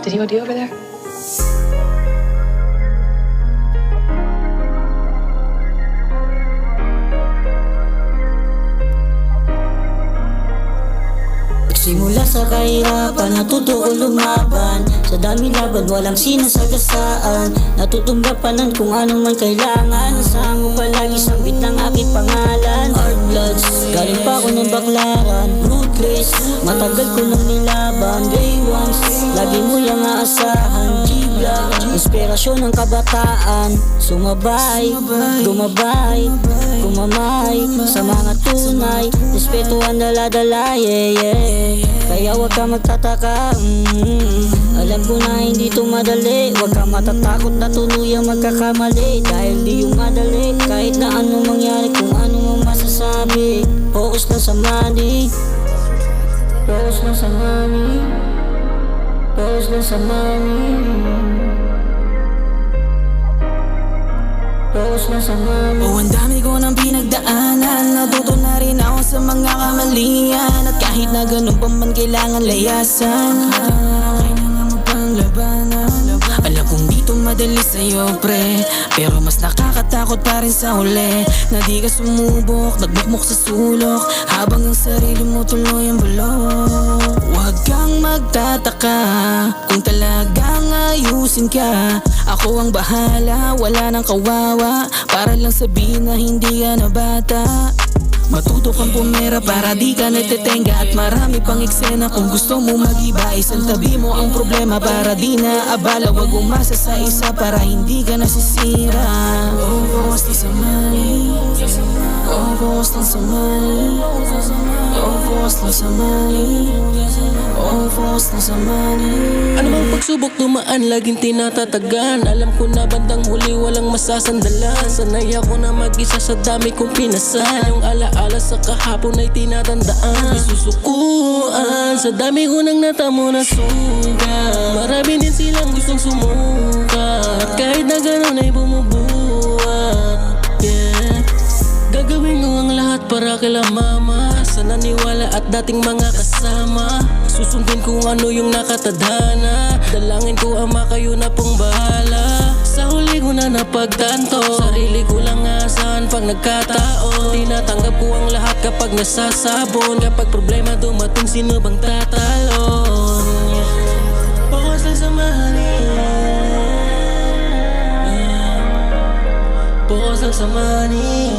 Did he OD over there? Simula sa kahirapan, natuto ko lumaban. Sa dami laban, walang sinasagasaan. Natutumbapanan kung ano man kailangan. Nasaan mo palagi sambit ng aking pangalan. Hard bloods, galing pa ako ng baklaran. Ruthless, matagal ko nang nilaban. Day ones, lagi mo yung aasahan. G-Block, inspirasyon ng kabataan. Sumabay, gumabay, kumamay sa mga tunay. Respeto ang dala-dala, yeah, yeah. Kaya wag ka magtataka, alam ko na hindi to madali. Wag ka matatakot na tuluyang magkakamali. Dahil di yung madali, kahit na ano mangyari, kung ano mang masasabi. Focus lang sa money, focus lang sa money, focus lang sa money, focus lang sa money. Oh, ang dami ko nang pinagdaanan. Natuto na rin ako sa mga kamalian. At kahit na ganun pa man kailangan layasan. Kaya nga mapanglabanan. Alam kong dito madali sa'yo, pre, pero mas nakakatakot pa rin sa huli. Na di ka sumubok, nagbukmok sa sulok, habang ang sarili mo tuloy ang bulok. Huwag kang magtataka kung talagang ayusin ka. Ako ang bahala, wala nang kawawa, para lang sabihin na hindi ka na bata. Matuto kang pumera para di ka nagtetenga. At marami pang eksena kung gusto mo mag-iba. Isang tabi mo ang problema para di na abala. Huwag umasa sa isa para hindi ka nasisira. Oh, focus lang sa money, oh, focus lang sa money, oh, focus lang sa money, oh, focus lang sa money. Ano bang pagsubok dumaan, laging tinatatagan. Alam ko na bandang huli walang masasandalan. Sanay ako na mag-isa sa dami kong pinasan. Yung alaala sa kahapon ay tinatandaan. Isusukuan sa dami ko nang natamo na suga. Marami din silang gustong sumukat, kahit na gano'n ay bumubuhat. Yeah, gagawin ko ang lahat para kila mama. Sa naniwala at dating mga kasama. Susundin kung ano yung nakatadhana. Dalangin ko ama, kayo na pong bahala. Sa huli ko na napagtanto, sarili ko lang asahan pag nagkataon. Tinatanggap ko ang lahat kapag nasasabon. Kapag problema dumating, sino bang tatalon? Focus lang sa money, focus lang sa money.